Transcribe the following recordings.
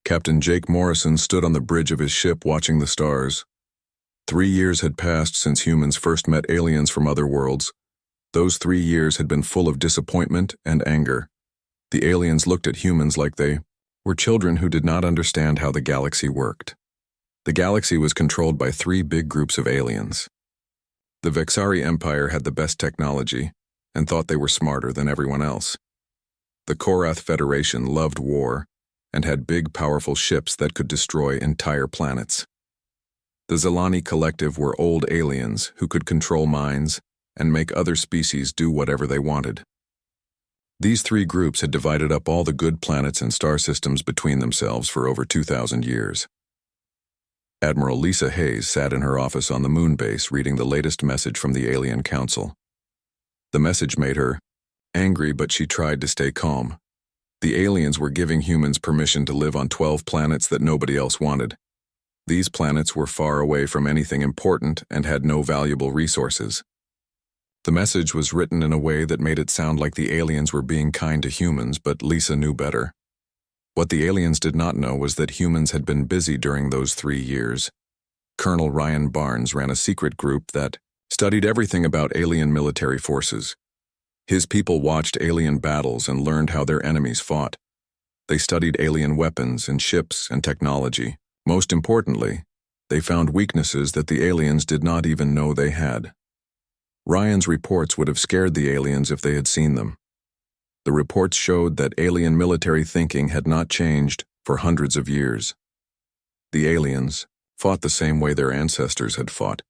Captain Jake Morrison stood on the bridge of his ship watching the stars. 3 years had passed since humans first met aliens from other worlds. Those 3 years had been full of disappointment and anger. The aliens looked at humans like they were children who did not understand how the galaxy worked. The galaxy was controlled by 3 big groups of aliens. The Vexari Empire had the best technology and thought they were smarter than everyone else. The Korath Federation loved war and had big, powerful ships that could destroy entire planets. The Zelani Collective were old aliens who could control minds and make other species do whatever they wanted. These 3 groups had divided up all the good planets and star systems between themselves for over 2,000 years. Admiral Lisa Hayes sat in her office on the moon base reading the latest message from the Alien Council. The message made her angry, but she tried to stay calm. The aliens were giving humans permission to live on 12 planets that nobody else wanted. These planets were far away from anything important and had no valuable resources. The message was written in a way that made it sound like the aliens were being kind to humans, but Lisa knew better. What the aliens did not know was that humans had been busy during those 3 years. Colonel Ryan Barnes ran a secret group that studied everything about alien military forces. His people watched alien battles and learned how their enemies fought. They studied alien weapons and ships and technology. Most importantly, they found weaknesses that the aliens did not even know they had. Ryan's reports would have scared the aliens if they had seen them. The reports showed that alien military thinking had not changed for hundreds of years. The aliens fought the same way their ancestors had fought.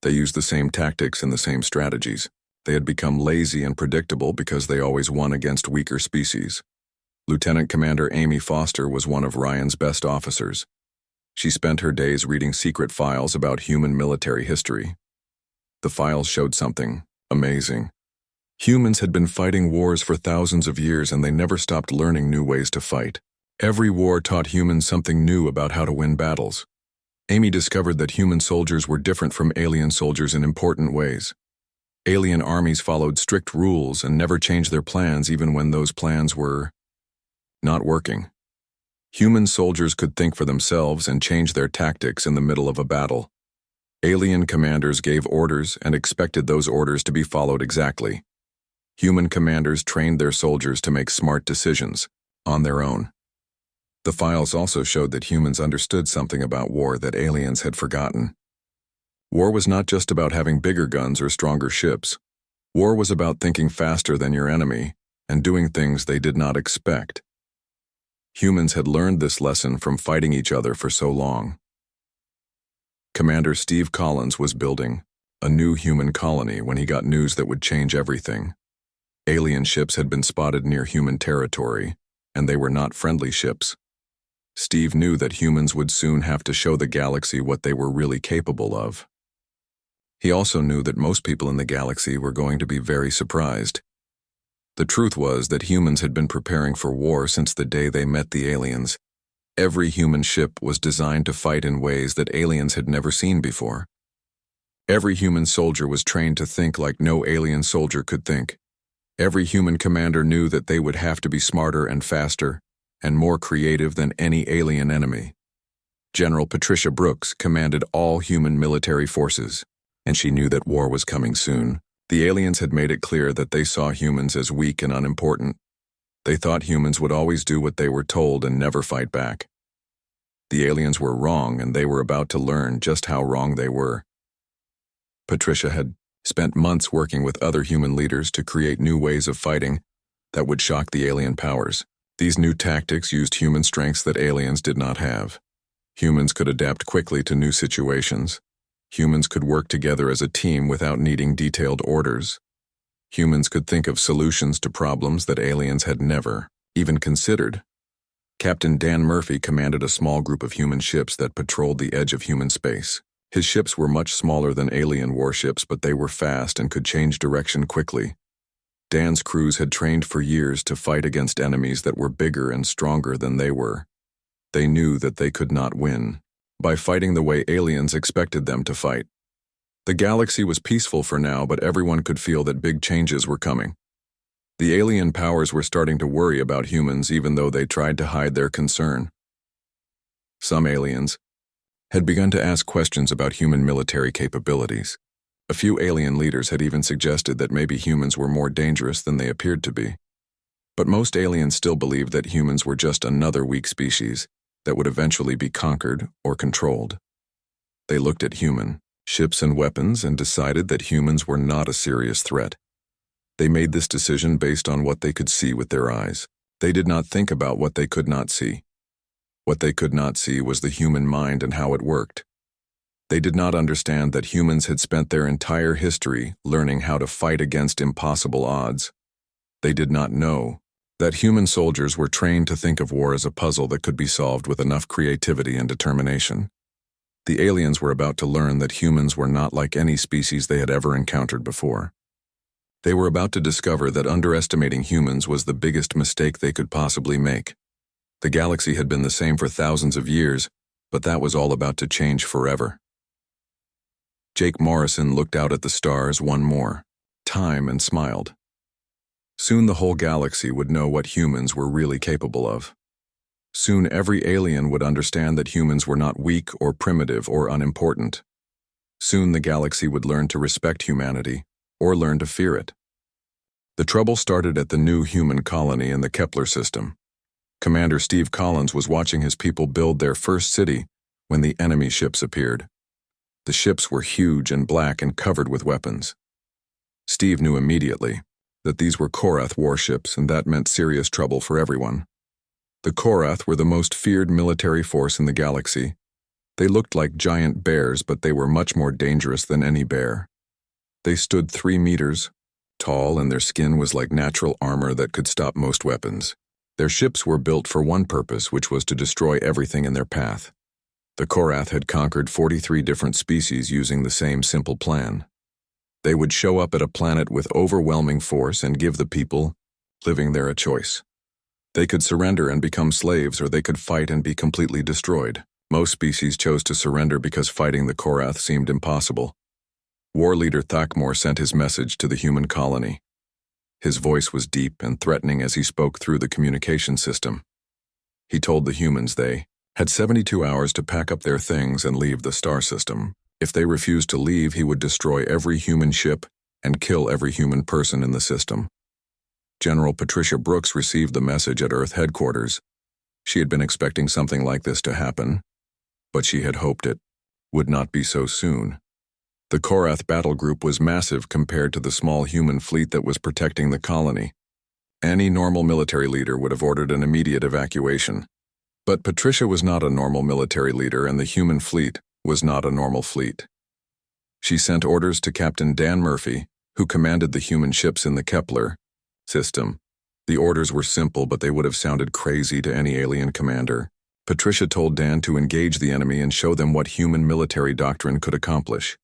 They used the same tactics and the same strategies. They had become lazy and predictable because they always won against weaker species. Lieutenant Commander Amy Foster was one of Ryan's best officers. She spent her days reading secret files about human military history. The files showed something amazing. Humans had been fighting wars for thousands of years and they never stopped learning new ways to fight. Every war taught humans something new about how to win battles. Amy discovered that human soldiers were different from alien soldiers in important ways. Alien armies followed strict rules and never changed their plans even when those plans were not working. Human soldiers could think for themselves and change their tactics in the middle of a battle. Alien commanders gave orders and expected those orders to be followed exactly. Human commanders trained their soldiers to make smart decisions on their own. The files also showed that humans understood something about war that aliens had forgotten. War was not just about having bigger guns or stronger ships. War was about thinking faster than your enemy and doing things they did not expect. Humans had learned this lesson from fighting each other for so long. Commander Steve Collins was building a new human colony when he got news that would change everything. Alien ships had been spotted near human territory, and they were not friendly ships. Steve knew that humans would soon have to show the galaxy what they were really capable of. He also knew that most people in the galaxy were going to be very surprised. The truth was that humans had been preparing for war since the day they met the aliens. Every human ship was designed to fight in ways that aliens had never seen before. Every human soldier was trained to think like no alien soldier could think. Every human commander knew that they would have to be smarter and faster and more creative than any alien enemy. General Patricia Brooks commanded all human military forces, and she knew that war was coming soon. The aliens had made it clear that they saw humans as weak and unimportant. They thought humans would always do what they were told and never fight back. The aliens were wrong, and they were about to learn just how wrong they were. Patricia had spent months working with other human leaders to create new ways of fighting that would shock the alien powers. These new tactics used human strengths that aliens did not have. Humans could adapt quickly to new situations. Humans could work together as a team without needing detailed orders. Humans could think of solutions to problems that aliens had never even considered. Captain Dan Murphy commanded a small group of human ships that patrolled the edge of human space. His ships were much smaller than alien warships, but they were fast and could change direction quickly. Dan's crews had trained for years to fight against enemies that were bigger and stronger than they were. They knew that they could not win by fighting the way aliens expected them to fight. The galaxy was peaceful for now, but everyone could feel that big changes were coming. The alien powers were starting to worry about humans even though they tried to hide their concern. some aliens, had begun to ask questions about human military capabilities. A few alien leaders had even suggested that maybe humans were more dangerous than they appeared to be. But most aliens still believed that humans were just another weak species that would eventually be conquered or controlled. They looked at human ships and weapons and decided that humans were not a serious threat. They made this decision based on what they could see with their eyes. They did not think about what they could not see. What they could not see was the human mind and how it worked. They did not understand that humans had spent their entire history learning how to fight against impossible odds. They did not know that human soldiers were trained to think of war as a puzzle that could be solved with enough creativity and determination. The aliens were about to learn that humans were not like any species they had ever encountered before. They were about to discover that underestimating humans was the biggest mistake they could possibly make. The galaxy had been the same for thousands of years, but that was all about to change forever. Jake Morrison looked out at the stars one more time and smiled. Soon the whole galaxy would know what humans were really capable of. Soon every alien would understand that humans were not weak or primitive or unimportant. Soon the galaxy would learn to respect humanity or learn to fear it. The trouble started at the new human colony in the Kepler system. Commander Steve Collins was watching his people build their first city when the enemy ships appeared. The ships were huge and black and covered with weapons. Steve knew immediately that these were Korath warships, and that meant serious trouble for everyone. The Korath were the most feared military force in the galaxy. They looked like giant bears, but they were much more dangerous than any bear. They stood 3 meters tall, and their skin was like natural armor that could stop most weapons. Their ships were built for one purpose, which was to destroy everything in their path. The Korath had conquered 43 different species using the same simple plan. They would show up at a planet with overwhelming force and give the people living there a choice. They could surrender and become slaves, or they could fight and be completely destroyed. Most species chose to surrender because fighting the Korath seemed impossible. War leader Thakmor sent his message to the human colony. His voice was deep and threatening as he spoke through the communication system. He told the humans they had 72 hours to pack up their things and leave the star system. If they refused to leave, he would destroy every human ship and kill every human person in the system. General Patricia Brooks received the message at Earth headquarters. She had been expecting something like this to happen, but she had hoped it would not be so soon. The Korath battle group was massive compared to the small human fleet that was protecting the colony. Any normal military leader would have ordered an immediate evacuation. But Patricia was not a normal military leader, and the human fleet was not a normal fleet. She sent orders to Captain Dan Murphy, who commanded the human ships in the Kepler system. The orders were simple, but they would have sounded crazy to any alien commander. Patricia told Dan to engage the enemy and show them what human military doctrine could accomplish.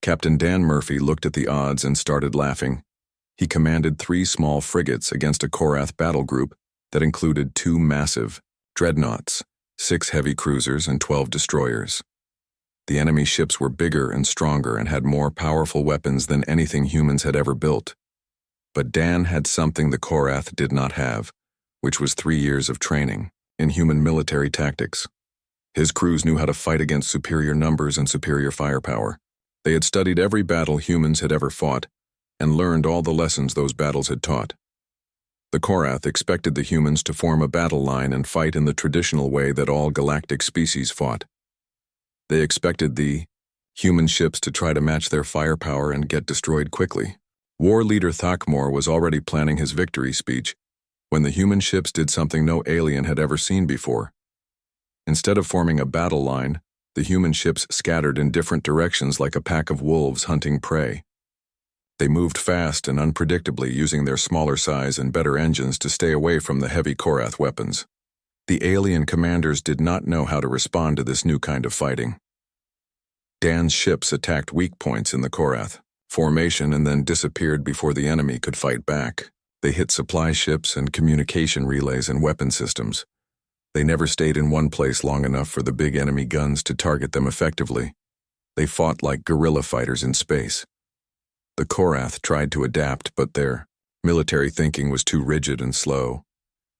Captain Dan Murphy looked at the odds and started laughing. He commanded 3 small frigates against a Korath battle group that included 2 massive dreadnoughts, 6 heavy cruisers, and 12 destroyers. The enemy ships were bigger and stronger and had more powerful weapons than anything humans had ever built. But Dan had something the Korath did not have, which was 3 years of training in human military tactics. His crews knew how to fight against superior numbers and superior firepower. They had studied every battle humans had ever fought and learned all the lessons those battles had taught. The Korath expected the humans to form a battle line and fight in the traditional way that all galactic species fought. They expected the human ships to try to match their firepower and get destroyed quickly. War leader Thakmor was already planning his victory speech when the human ships did something no alien had ever seen before. Instead of forming a battle line, the human ships scattered in different directions like a pack of wolves hunting prey. They moved fast and unpredictably, using their smaller size and better engines to stay away from the heavy Korath weapons. The alien commanders did not know how to respond to this new kind of fighting. Dan's ships attacked weak points in the Korath formation and then disappeared before the enemy could fight back. They hit supply ships and communication relays and weapon systems. They never stayed in one place long enough for the big enemy guns to target them effectively. They fought like guerrilla fighters in space. The Korath tried to adapt, but their military thinking was too rigid and slow.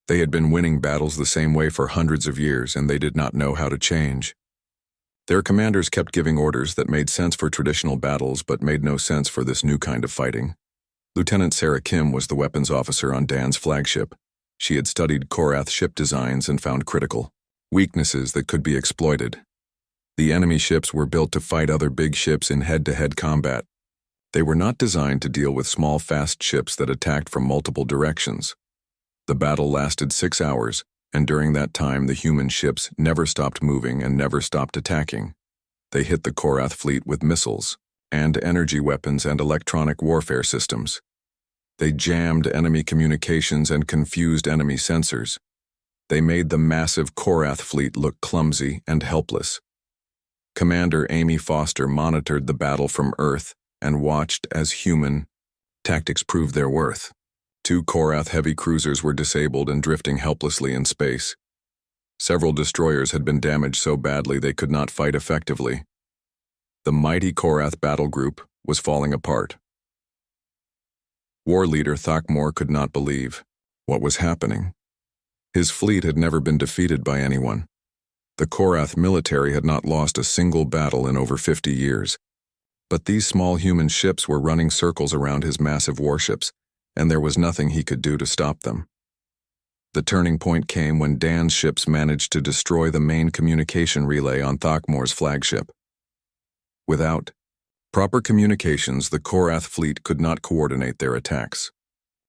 They had been winning battles the same way for hundreds of years, and they did not know how to change. Their commanders kept giving orders that made sense for traditional battles but made no sense for this new kind of fighting. Lieutenant Sarah Kim was the weapons officer on Dan's flagship. She had studied Korath ship designs and found critical weaknesses that could be exploited. The enemy ships were built to fight other big ships in head-to-head combat. They were not designed to deal with small, fast ships that attacked from multiple directions. The battle lasted 6 hours, and during that time the human ships never stopped moving and never stopped attacking. They hit the Korath fleet with missiles, and energy weapons and electronic warfare systems. They jammed enemy communications and confused enemy sensors. They made the massive Korath fleet look clumsy and helpless. Commander Amy Foster monitored the battle from Earth and watched as human tactics proved their worth. 2 Korath heavy cruisers were disabled and drifting helplessly in space. Several destroyers had been damaged so badly they could not fight effectively. The mighty Korath battle group was falling apart. War leader Thakmor could not believe what was happening. His fleet had never been defeated by anyone. The Korath military had not lost a single battle in over 50 years. But these small human ships were running circles around his massive warships, and there was nothing he could do to stop them. The turning point came when Dan's ships managed to destroy the main communication relay on Thakmor's flagship. Without proper communications, the Korath fleet could not coordinate their attacks.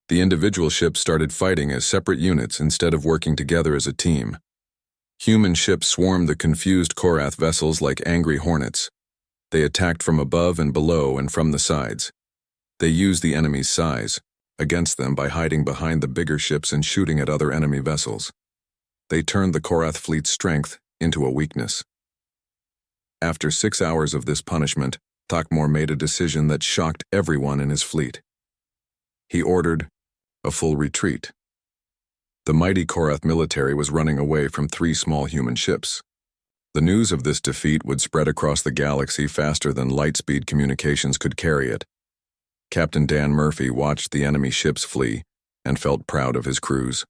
The individual ships started fighting as separate units instead of working together as a team. Human ships swarmed the confused Korath vessels like angry hornets. They attacked from above and below and from the sides. They used the enemy's size against them by hiding behind the bigger ships and shooting at other enemy vessels. They turned the Korath fleet's strength into a weakness. After 6 hours of this punishment, Thakmor made a decision that shocked everyone in his fleet. He ordered a full retreat. The mighty Korath military was running away from 3 small human ships. The news of this defeat would spread across the galaxy faster than light-speed communications could carry it. Captain Dan Murphy watched the enemy ships flee and felt proud of his crews.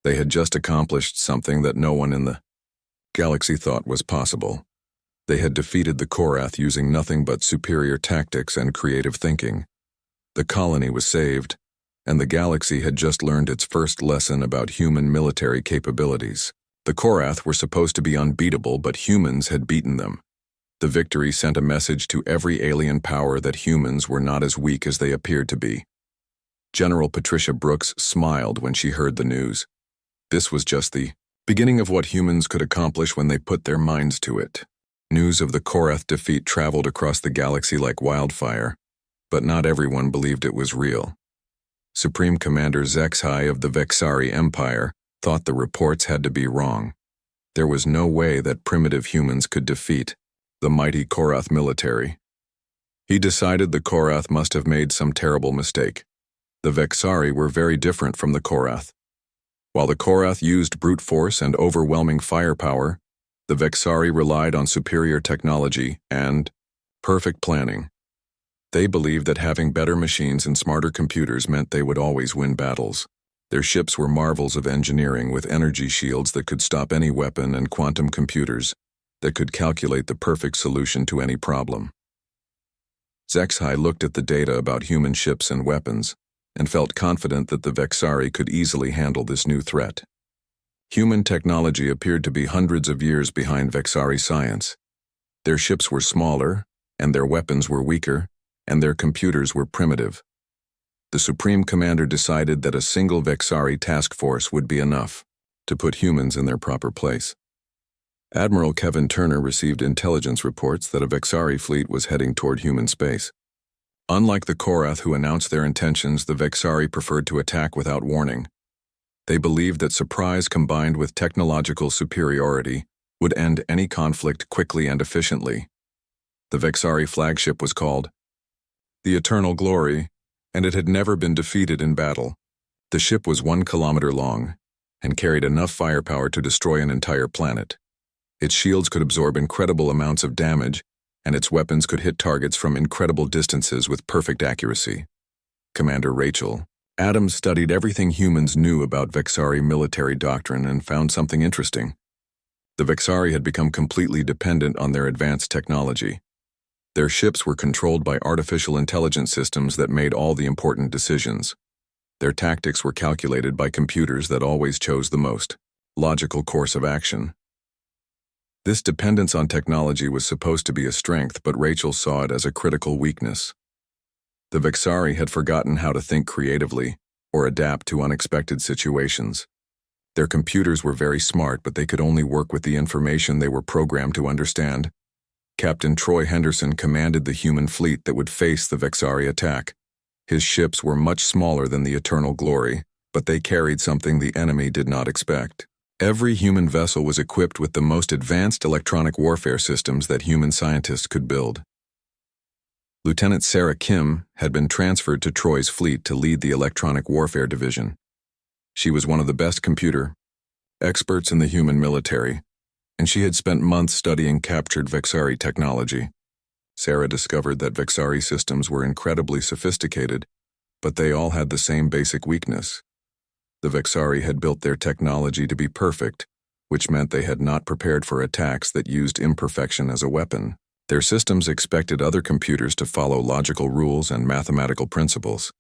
They had just accomplished something that no one in the galaxy thought was possible. They had defeated the Korath using nothing but superior tactics and creative thinking. The colony was saved, and the galaxy had just learned its first lesson about human military capabilities. The Korath were supposed to be unbeatable, but humans had beaten them. The victory sent a message to every alien power that humans were not as weak as they appeared to be. General Patricia Brooks smiled when she heard the news. This was just the beginning of what humans could accomplish when they put their minds to it. News of the Korath defeat traveled across the galaxy like wildfire, but not everyone believed it was real. Supreme Commander Zexhai of the Vexari Empire thought the reports had to be wrong. There was no way that primitive humans could defeat the mighty Korath military. He decided the Korath must have made some terrible mistake. The Vexari were very different from the Korath. While the Korath used brute force and overwhelming firepower, the Vexari relied on superior technology and perfect planning. They believed that having better machines and smarter computers meant they would always win battles. Their ships were marvels of engineering with energy shields that could stop any weapon and quantum computers that could calculate the perfect solution to any problem. Zexhai looked at the data about human ships and weapons and felt confident that the Vexari could easily handle this new threat. Human technology appeared to be hundreds of years behind Vexari science. Their ships were smaller, and their weapons were weaker, and their computers were primitive. The Supreme Commander decided that a single Vexari task force would be enough to put humans in their proper place. Admiral Kevin Turner received intelligence reports that a Vexari fleet was heading toward human space. Unlike the Korath who announced their intentions, the Vexari preferred to attack without warning. They believed that surprise combined with technological superiority would end any conflict quickly and efficiently. The Vexari flagship was called the Eternal Glory, and it had never been defeated in battle. The ship was 1 kilometer long and carried enough firepower to destroy an entire planet. Its shields could absorb incredible amounts of damage, and its weapons could hit targets from incredible distances with perfect accuracy. Commander Rachel, Adams studied everything humans knew about Vexari military doctrine and found something interesting. The Vexari had become completely dependent on their advanced technology. Their ships were controlled by artificial intelligence systems that made all the important decisions. Their tactics were calculated by computers that always chose the most logical course of action. This dependence on technology was supposed to be a strength, but Rachel saw it as a critical weakness. The Vexari had forgotten how to think creatively or adapt to unexpected situations. Their computers were very smart, but they could only work with the information they were programmed to understand. Captain Troy Henderson commanded the human fleet that would face the Vexari attack. His ships were much smaller than the Eternal Glory, but they carried something the enemy did not expect. Every human vessel was equipped with the most advanced electronic warfare systems that human scientists could build. Lieutenant Sarah Kim had been transferred to Troy's fleet to lead the electronic warfare division. She was one of the best computer experts in the human military, and she had spent months studying captured Vexari technology. Sarah discovered that Vexari systems were incredibly sophisticated, but they all had the same basic weakness. The Vexari had built their technology to be perfect, which meant they had not prepared for attacks that used imperfection as a weapon. Their systems expected other computers to follow logical rules and mathematical principles.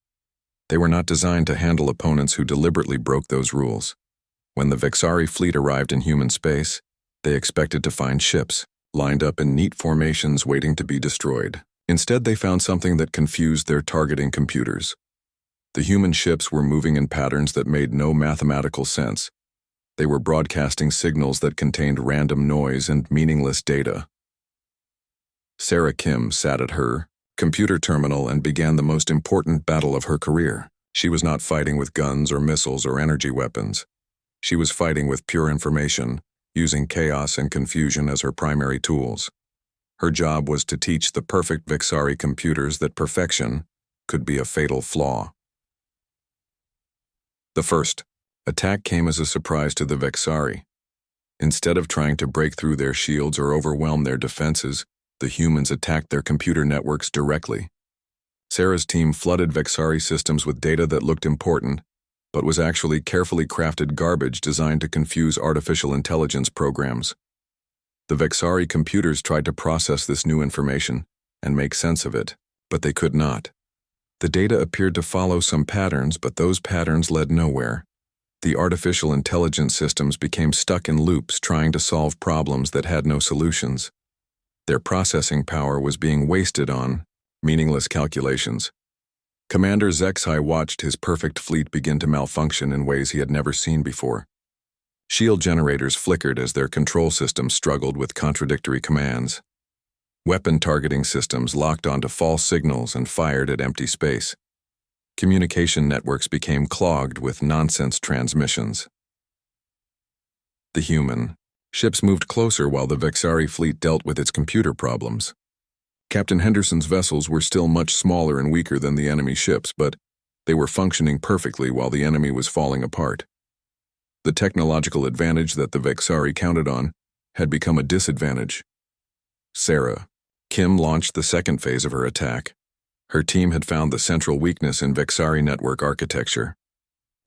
They were not designed to handle opponents who deliberately broke those rules. When the Vexari fleet arrived in human space, they expected to find ships, lined up in neat formations waiting to be destroyed. Instead, they found something that confused their targeting computers. The human ships were moving in patterns that made no mathematical sense. They were broadcasting signals that contained random noise and meaningless data. Sarah Kim sat at her computer terminal and began the most important battle of her career. She was not fighting with guns or missiles or energy weapons. She was fighting with pure information, using chaos and confusion as her primary tools. Her job was to teach the perfect Vexari computers that perfection could be a fatal flaw. The first attack came as a surprise to the Vexari. Instead of trying to break through their shields or overwhelm their defenses, the humans attacked their computer networks directly. Sarah's team flooded Vexari systems with data that looked important, but was actually carefully crafted garbage designed to confuse artificial intelligence programs. The Vexari computers tried to process this new information and make sense of it, but they could not. The data appeared to follow some patterns, but those patterns led nowhere. The artificial intelligence systems became stuck in loops trying to solve problems that had no solutions. Their processing power was being wasted on meaningless calculations. Commander Zexai watched his perfect fleet begin to malfunction in ways he had never seen before. Shield generators flickered as their control systems struggled with contradictory commands. Weapon targeting systems locked onto false signals and fired at empty space. Communication networks became clogged with nonsense transmissions. The human ships moved closer while the Vexari fleet dealt with its computer problems. Captain Henderson's vessels were still much smaller and weaker than the enemy ships, but they were functioning perfectly while the enemy was falling apart. The technological advantage that the Vexari counted on had become a disadvantage. Sarah Kim launched the second phase of her attack. Her team had found the central weakness in Vexari network architecture.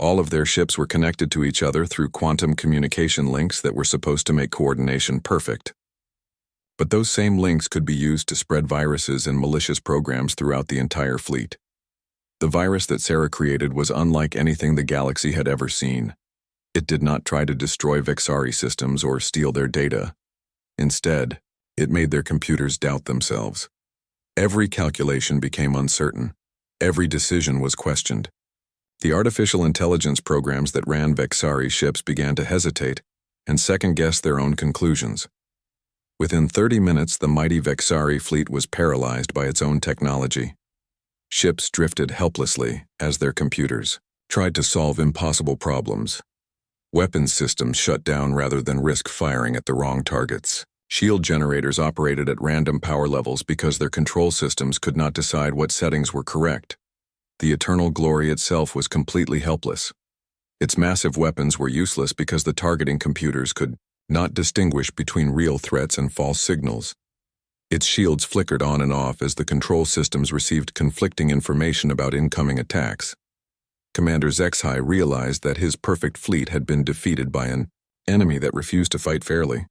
All of their ships were connected to each other through quantum communication links that were supposed to make coordination perfect. But those same links could be used to spread viruses and malicious programs throughout the entire fleet. The virus that Sarah created was unlike anything the galaxy had ever seen. It did not try to destroy Vexari systems or steal their data. Instead, it made their computers doubt themselves. Every calculation became uncertain. Every decision was questioned. The artificial intelligence programs that ran Vexari ships began to hesitate and second-guess their own conclusions. Within 30 minutes, the mighty Vexari fleet was paralyzed by its own technology. Ships drifted helplessly as their computers tried to solve impossible problems. Weapons systems shut down rather than risk firing at the wrong targets. Shield generators operated at random power levels because their control systems could not decide what settings were correct. The Eternal Glory itself was completely helpless. Its massive weapons were useless because the targeting computers could not distinguish between real threats and false signals. Its shields flickered on and off as the control systems received conflicting information about incoming attacks. Commander Zexhai realized that his perfect fleet had been defeated by an enemy that refused to fight fairly.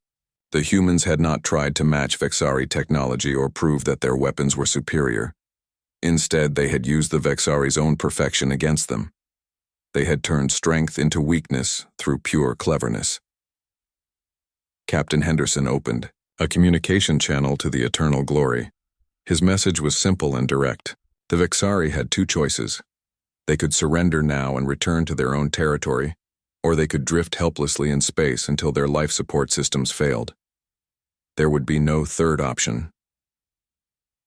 The humans had not tried to match Vexari technology or prove that their weapons were superior. Instead, they had used the Vexari's own perfection against them. They had turned strength into weakness through pure cleverness. Captain Henderson opened a communication channel to the Eternal Glory. His message was simple and direct. The Vexari had two choices. They could surrender now and return to their own territory, or they could drift helplessly in space until their life support systems failed. There would be no third option.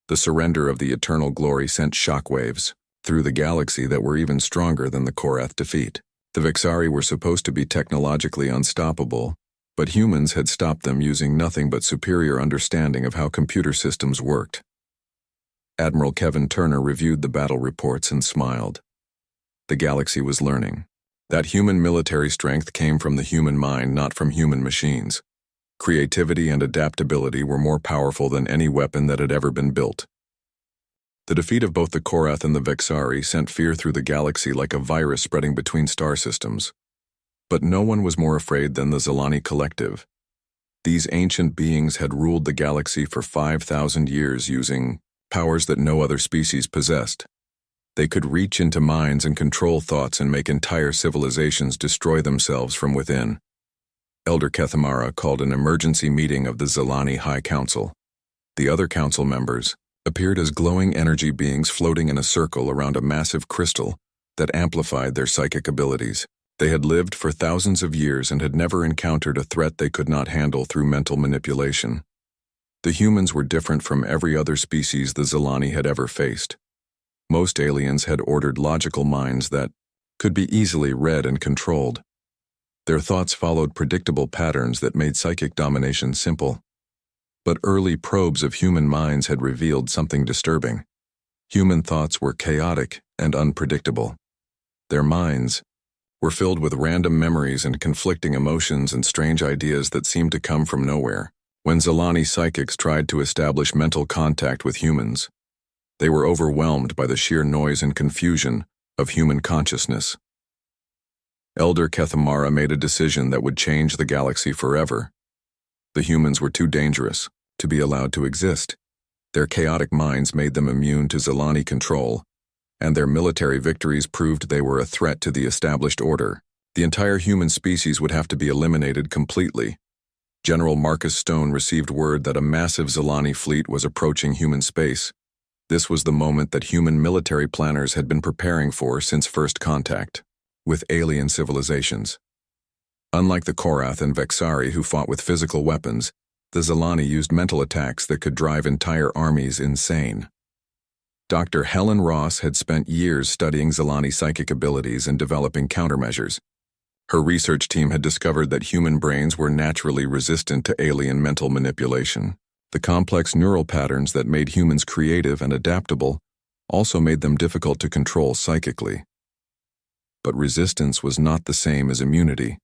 The surrender of the Eternal Glory sent shockwaves through the galaxy that were even stronger than the Korath defeat. The Vexari were supposed to be technologically unstoppable, but humans had stopped them using nothing but superior understanding of how computer systems worked. Admiral Kevin Turner reviewed the battle reports and smiled. The galaxy was learning that human military strength came from the human mind, not from human machines. Creativity and adaptability were more powerful than any weapon that had ever been built. The defeat of both the Korath and the Vexari sent fear through the galaxy like a virus spreading between star systems. But no one was more afraid than the Zilani Collective. These ancient beings had ruled the galaxy for 5,000 years using powers that no other species possessed. They could reach into minds and control thoughts and make entire civilizations destroy themselves from within. Elder Kethamara called an emergency meeting of the Zilani High Council. The other council members appeared as glowing energy beings floating in a circle around a massive crystal that amplified their psychic abilities. They had lived for thousands of years and had never encountered a threat they could not handle through mental manipulation. The humans were different from every other species the Zilani had ever faced. Most aliens had ordered logical minds that could be easily read and controlled. Their thoughts followed predictable patterns that made psychic domination simple. But early probes of human minds had revealed something disturbing. Human thoughts were chaotic and unpredictable. Their minds were filled with random memories and conflicting emotions and strange ideas that seemed to come from nowhere. When Zilani psychics tried to establish mental contact with humans, they were overwhelmed by the sheer noise and confusion of human consciousness. Elder Kethamara made a decision that would change the galaxy forever. The humans were too dangerous to be allowed to exist. Their chaotic minds made them immune to Zilani control, and their military victories proved they were a threat to the established order. The entire human species would have to be eliminated completely. General Marcus Stone received word that a massive Zilani fleet was approaching human space. This was the moment that human military planners had been preparing for since first contact with alien civilizations. Unlike the Korath and Vexari who fought with physical weapons, the Zilani used mental attacks that could drive entire armies insane. Dr. Helen Ross had spent years studying Zilani psychic abilities and developing countermeasures. Her research team had discovered that human brains were naturally resistant to alien mental manipulation. The complex neural patterns that made humans creative and adaptable also made them difficult to control psychically. But resistance was not the same as immunity.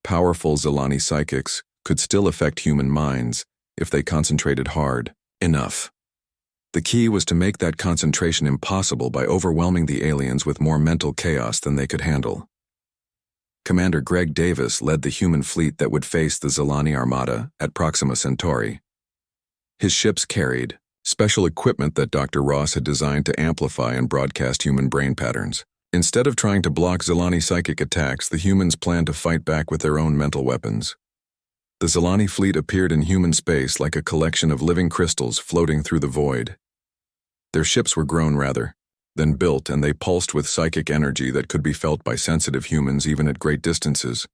Powerful Zilani psychics could still affect human minds if they concentrated hard enough. The key was to make that concentration impossible by overwhelming the aliens with more mental chaos than they could handle. Commander Greg Davis led the human fleet that would face the Zilani Armada at Proxima Centauri. His ships carried special equipment that Dr. Ross had designed to amplify and broadcast human brain patterns. Instead of trying to block Zilani psychic attacks, the humans planned to fight back with their own mental weapons. The Zilani fleet appeared in human space like a collection of living crystals floating through the void. Their ships were grown then built, and they pulsed with psychic energy that could be felt by sensitive humans even at great distances.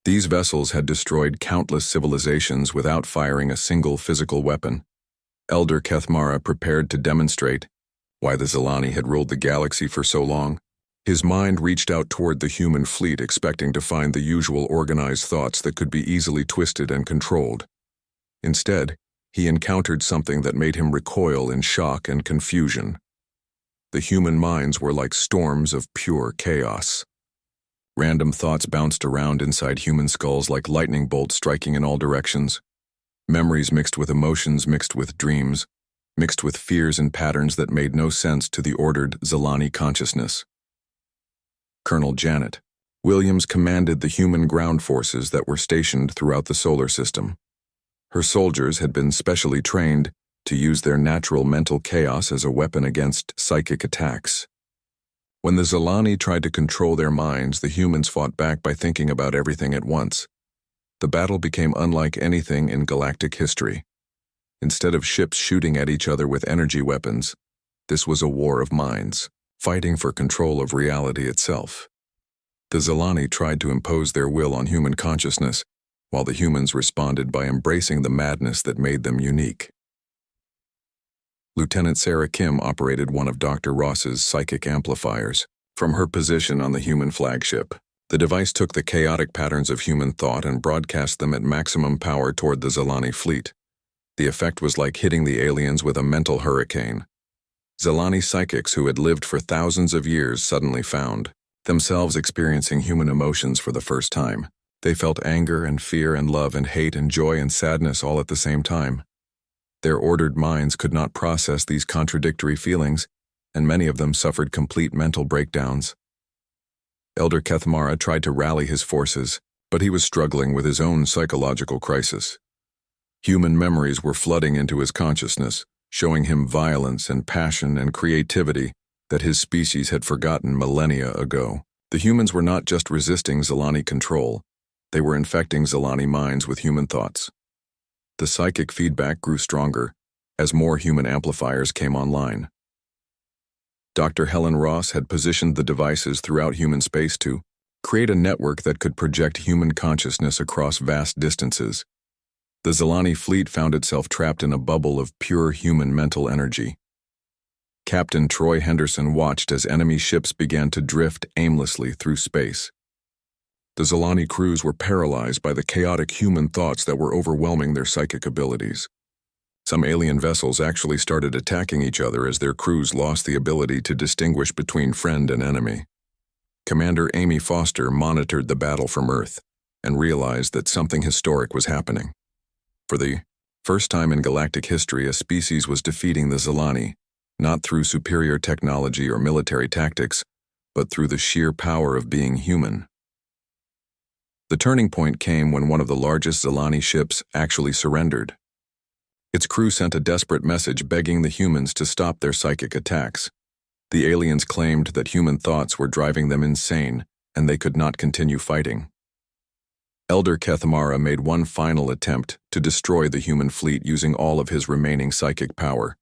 These vessels had destroyed countless civilizations without firing a single physical weapon. Elder Kethmara prepared to demonstrate why the Zilani had ruled the galaxy for so long. His mind reached out toward the human fleet, expecting to find the usual organized thoughts that could be easily twisted and controlled. Instead, he encountered something that made him recoil in shock and confusion. The human minds were like storms of pure chaos. Random thoughts bounced around inside human skulls like lightning bolts striking in all directions. Memories mixed with emotions, mixed with dreams, mixed with fears and patterns that made no sense to the ordered Zilani consciousness. Colonel Janet Williams commanded the human ground forces that were stationed throughout the solar system. Her soldiers had been specially trained to use their natural mental chaos as a weapon against psychic attacks. When the Zilani tried to control their minds, the humans fought back by thinking about everything at once. The battle became unlike anything in galactic history. Instead of ships shooting at each other with energy weapons, this was a war of minds, fighting for control of reality itself. The Zilani tried to impose their will on human consciousness, while the humans responded by embracing the madness that made them unique. Lieutenant Sarah Kim operated one of Dr. Ross's psychic amplifiers. From her position on the human flagship, the device took the chaotic patterns of human thought and broadcast them at maximum power toward the Zilani fleet. The effect was like hitting the aliens with a mental hurricane. Zilani psychics who had lived for thousands of years suddenly found themselves experiencing human emotions for the first time. They felt anger and fear and love and hate and joy and sadness all at the same time. Their ordered minds could not process these contradictory feelings, and many of them suffered complete mental breakdowns. Elder Kethmara tried to rally his forces, but he was struggling with his own psychological crisis. Human memories were flooding into his consciousness, showing him violence and passion and creativity that his species had forgotten millennia ago. The humans were not just resisting Zilani control, they were infecting Zilani minds with human thoughts. The psychic feedback grew stronger as more human amplifiers came online. Dr. Helen Ross had positioned the devices throughout human space to create a network that could project human consciousness across vast distances. The Zilani fleet found itself trapped in a bubble of pure human mental energy. Captain Troy Henderson watched as enemy ships began to drift aimlessly through space. The Zilani crews were paralyzed by the chaotic human thoughts that were overwhelming their psychic abilities. Some alien vessels actually started attacking each other as their crews lost the ability to distinguish between friend and enemy. Commander Amy Foster monitored the battle from Earth and realized that something historic was happening. For the first time in galactic history, a species was defeating the Zilani, not through superior technology or military tactics, but through the sheer power of being human. The turning point came when one of the largest Zilani ships actually surrendered. Its crew sent a desperate message begging the humans to stop their psychic attacks. The aliens claimed that human thoughts were driving them insane, and they could not continue fighting. Elder Kethmara made one final attempt to destroy the human fleet using all of his remaining psychic power.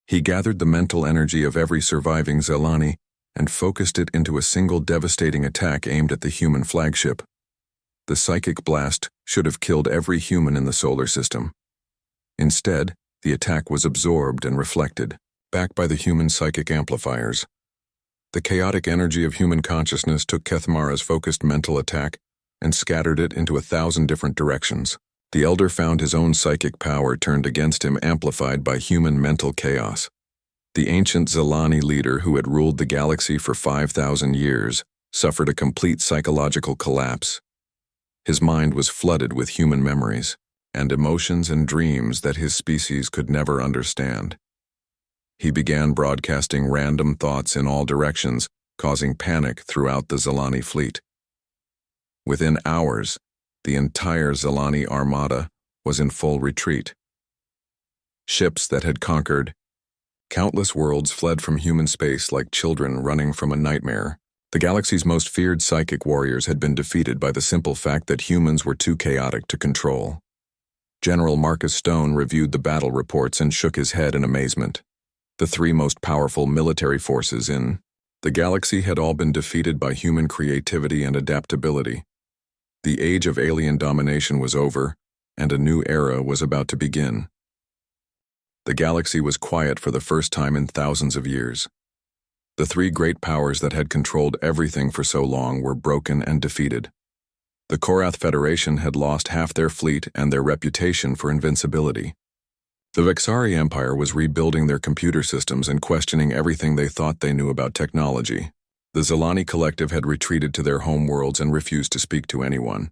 He gathered the mental energy of every surviving Zilani and focused it into a single devastating attack aimed at the human flagship. The psychic blast should have killed every human in the solar system. Instead, the attack was absorbed and reflected, back by the human psychic amplifiers. The chaotic energy of human consciousness took Kethmara's focused mental attack and scattered it into 1,000 different directions. The Elder found his own psychic power turned against him, amplified by human mental chaos. The ancient Zilani leader who had ruled the galaxy for 5,000 years suffered a complete psychological collapse. His mind was flooded with human memories and emotions and dreams that his species could never understand. He began broadcasting random thoughts in all directions, causing panic throughout the Zilani fleet. Within hours, the entire Zilani armada was in full retreat. Ships that had conquered countless worlds fled from human space like children running from a nightmare. The galaxy's most feared psychic warriors had been defeated by the simple fact that humans were too chaotic to control. General Marcus Stone reviewed the battle reports and shook his head in amazement. The three most powerful military forces in the galaxy had all been defeated by human creativity and adaptability. The age of alien domination was over, and a new era was about to begin. The galaxy was quiet for the first time in thousands of years. The three great powers that had controlled everything for so long were broken and defeated. The Korath Federation had lost half their fleet and their reputation for invincibility. The Vexari Empire was rebuilding their computer systems and questioning everything they thought they knew about technology. The Zilani Collective had retreated to their homeworlds and refused to speak to anyone.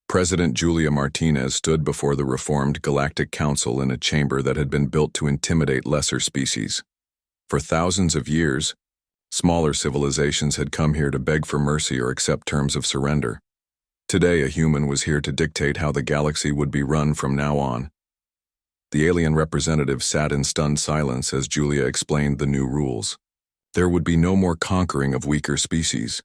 President Julia Martinez stood before the reformed Galactic Council in a chamber that had been built to intimidate lesser species. For thousands of years, Smaller civilizations had come here to beg for mercy or accept terms of surrender. Today, a human was here to dictate how the galaxy would be run from now on. The alien representative sat in stunned silence as Julia explained the new rules. There would be no more conquering of weaker species.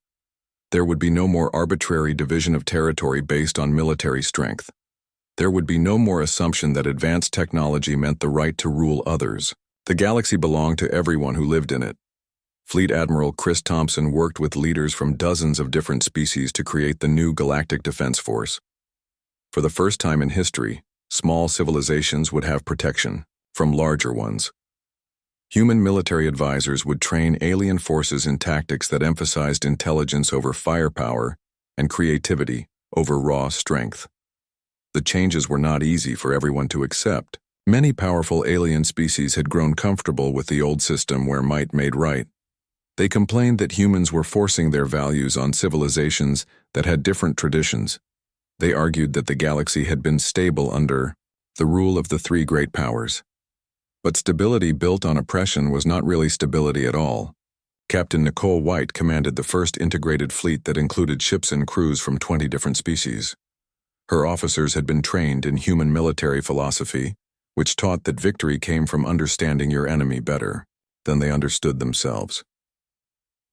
There would be no more arbitrary division of territory based on military strength. There would be no more assumption that advanced technology meant the right to rule others. The galaxy belonged to everyone who lived in it. Fleet Admiral Chris Thompson worked with leaders from dozens of different species to create the new Galactic Defense Force. For the first time in history, small civilizations would have protection from larger ones. Human military advisors would train alien forces in tactics that emphasized intelligence over firepower and creativity over raw strength. The changes were not easy for everyone to accept. Many powerful alien species had grown comfortable with the old system where might made right. They complained that humans were forcing their values on civilizations that had different traditions. They argued that the galaxy had been stable under the rule of the three great powers. But stability built on oppression was not really stability at all. Captain Nicole White commanded the first integrated fleet that included ships and crews from 20 different species. Her officers had been trained in human military philosophy, which taught that victory came from understanding your enemy better than they understood themselves.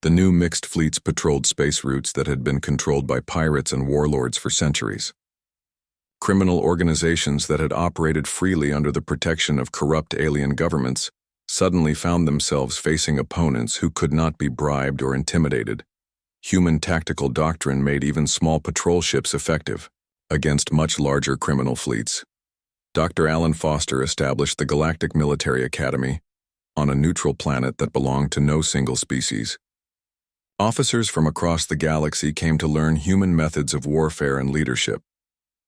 The new mixed fleets patrolled space routes that had been controlled by pirates and warlords for centuries. Criminal organizations that had operated freely under the protection of corrupt alien governments suddenly found themselves facing opponents who could not be bribed or intimidated. Human tactical doctrine made even small patrol ships effective against much larger criminal fleets. Dr. Alan Foster established the Galactic Military Academy on a neutral planet that belonged to no single species. Officers from across the galaxy came to learn human methods of warfare and leadership.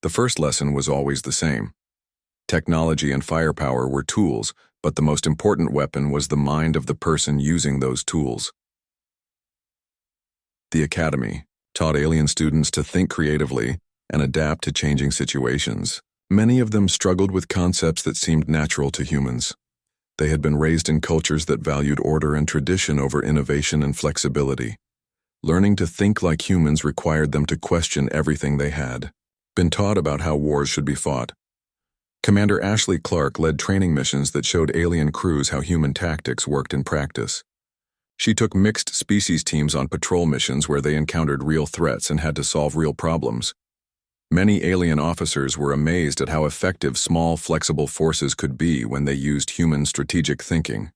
The first lesson was always the same. Technology and firepower were tools, but the most important weapon was the mind of the person using those tools. The Academy taught alien students to think creatively and adapt to changing situations. Many of them struggled with concepts that seemed natural to humans. They had been raised in cultures that valued order and tradition over innovation and flexibility. Learning to think like humans required them to question everything they had been taught about how wars should be fought. Commander Ashley Clark led training missions that showed alien crews how human tactics worked in practice. She took mixed species teams on patrol missions where they encountered real threats and had to solve real problems. Many alien officers were amazed at how effective small, flexible forces could be when they used human strategic thinking.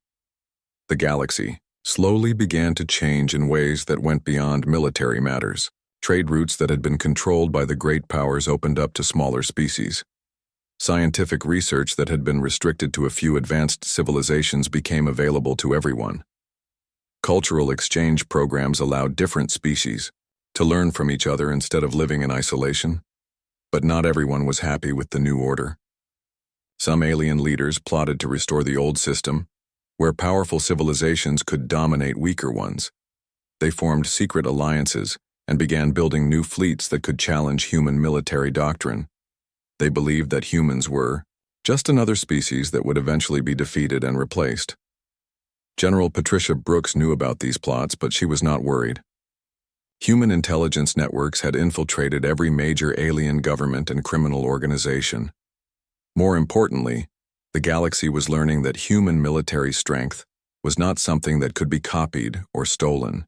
The galaxy slowly began to change in ways that went beyond military matters. Trade routes that had been controlled by the great powers opened up to smaller species. Scientific research that had been restricted to a few advanced civilizations became available to everyone. Cultural exchange programs allowed different species to learn from each other instead of living in isolation. But not everyone was happy with the new order. Some alien leaders plotted to restore the old system, where powerful civilizations could dominate weaker ones. They formed secret alliances and began building new fleets that could challenge human military doctrine. They believed that humans were just another species that would eventually be defeated and replaced. General Patricia Brooks knew about these plots, but she was not worried. Human intelligence networks had infiltrated every major alien government and criminal organization. More importantly, the galaxy was learning that human military strength was not something that could be copied or stolen.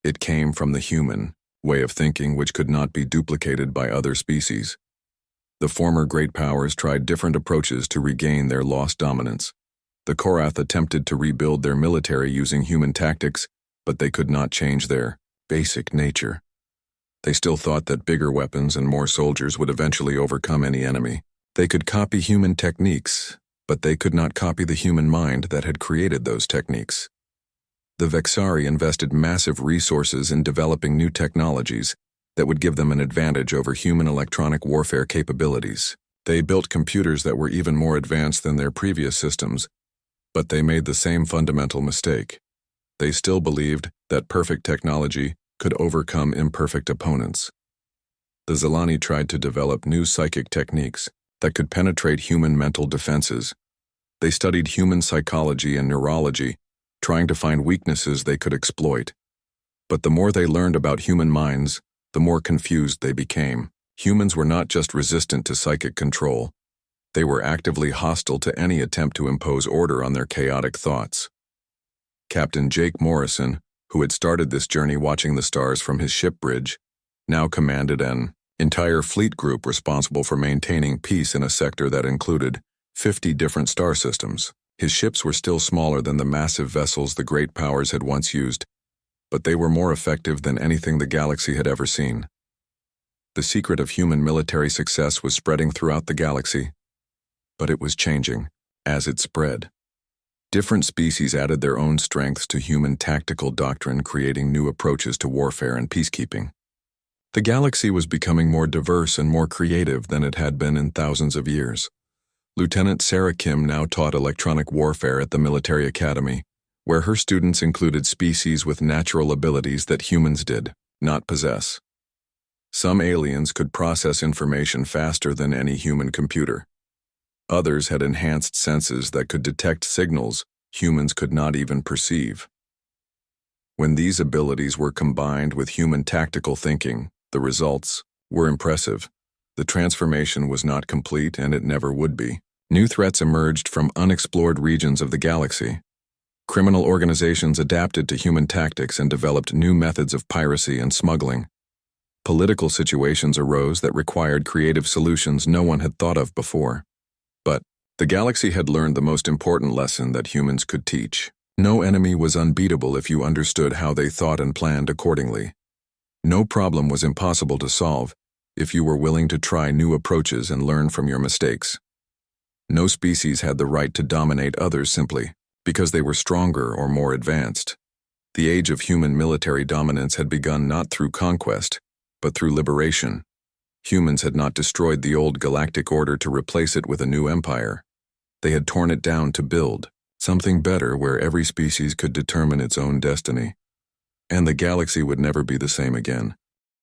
It came from the human way of thinking which could not be duplicated by other species. The former great powers tried different approaches to regain their lost dominance. The Korath attempted to rebuild their military using human tactics, but they could not change their basic nature. They still thought that bigger weapons and more soldiers would eventually overcome any enemy. They could copy human techniques, but they could not copy the human mind that had created those techniques. The Vexari invested massive resources in developing new technologies that would give them an advantage over human electronic warfare capabilities. They built computers that were even more advanced than their previous systems, but they made the same fundamental mistake. They still believed that perfect technology could overcome imperfect opponents. The Zelani tried to develop new psychic techniques that could penetrate human mental defenses. They studied human psychology and neurology trying to find weaknesses they could exploit. But the more they learned about human minds, the more confused they became. Humans were not just resistant to psychic control. They were actively hostile to any attempt to impose order on their chaotic thoughts. Captain Jake Morrison, who had started this journey watching the stars from his ship bridge, now commanded an entire fleet group responsible for maintaining peace in a sector that included 50 different star systems. His ships were still smaller than the massive vessels the great powers had once used, but they were more effective than anything the galaxy had ever seen. The secret of human military success was spreading throughout the galaxy, but it was changing as it spread. Different species added their own strengths to human tactical doctrine, creating new approaches to warfare and peacekeeping. The galaxy was becoming more diverse and more creative than it had been in thousands of years. Lieutenant Sarah Kim now taught electronic warfare at the military academy, where her students included species with natural abilities that humans did not possess. Some aliens could process information faster than any human computer. Others had enhanced senses that could detect signals humans could not even perceive. When these abilities were combined with human tactical thinking, the results were impressive. The transformation was not complete, and it never would be. New threats emerged from unexplored regions of the galaxy. Criminal organizations adapted to human tactics and developed new methods of piracy and smuggling. Political situations arose that required creative solutions no one had thought of before. But the galaxy had learned the most important lesson that humans could teach. No enemy was unbeatable if you understood how they thought and planned accordingly. No problem was impossible to solve if you were willing to try new approaches and learn from your mistakes. No species had the right to dominate others simply because they were stronger or more advanced. The age of human military dominance had begun not through conquest, but through liberation. Humans had not destroyed the old galactic order to replace it with a new empire. They had torn it down to build something better where every species could determine its own destiny. And the galaxy would never be the same again.